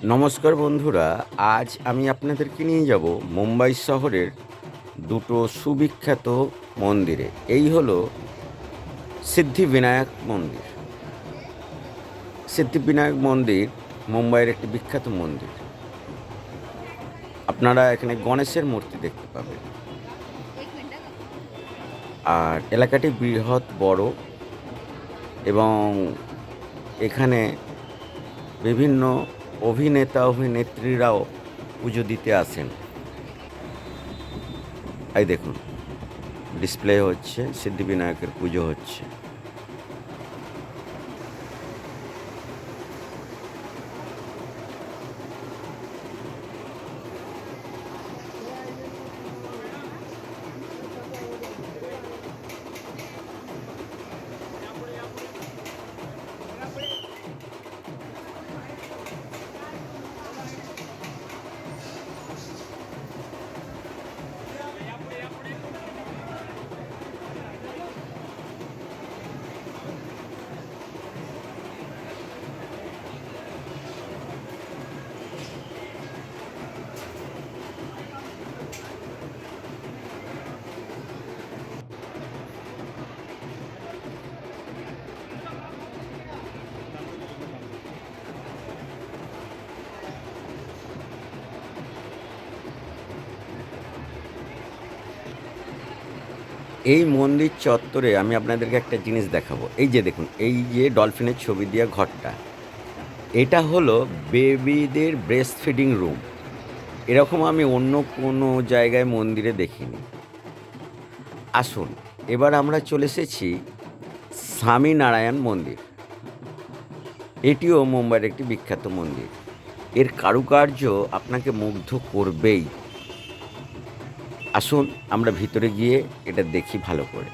নমস্কার বন্ধুরা, আজ আমি আপনাদেরকে নিয়ে যাব মুম্বাই শহরের দুটো সুবিখ্যাত মন্দিরে। এই হলো সিদ্ধিবিনায়ক মন্দির। সিদ্ধিবিনায়ক মন্দির মুম্বাইয়ের একটি বিখ্যাত মন্দির। আপনারা এখানে গণেশের মূর্তি দেখতে পাবেন। আর এলাকাটি বৃহৎ বড় এবং এখানে বিভিন্ন অভিনেতা অভিনেত্রীরাও পুজো দিতে আসেন। এই দেখুন, ডিসপ্লে হচ্ছে, সিদ্ধিবিনায়কের পুজো হচ্ছে। এই মন্দির চত্বরে আমি আপনাদেরকে একটা জিনিস দেখাবো। এই যে দেখুন, এই যে ডলফিনের ছবি দেওয়া ঘরটা, এটা হলো বেবিদের ব্রেস্ট ফিডিং রুম। এরকম আমি অন্য কোনো জায়গায় মন্দিরে দেখিনি। আসুন, এবার আমরা চলে এসেছি স্বামীনারায়ণ মন্দির। এটিও মুম্বাইয়ের একটি বিখ্যাত মন্দির। এর কারুকার্য আপনাকে মুগ্ধ করবেই। আসুন আমরা ভিতরে গিয়ে এটা দেখি ভালো করে।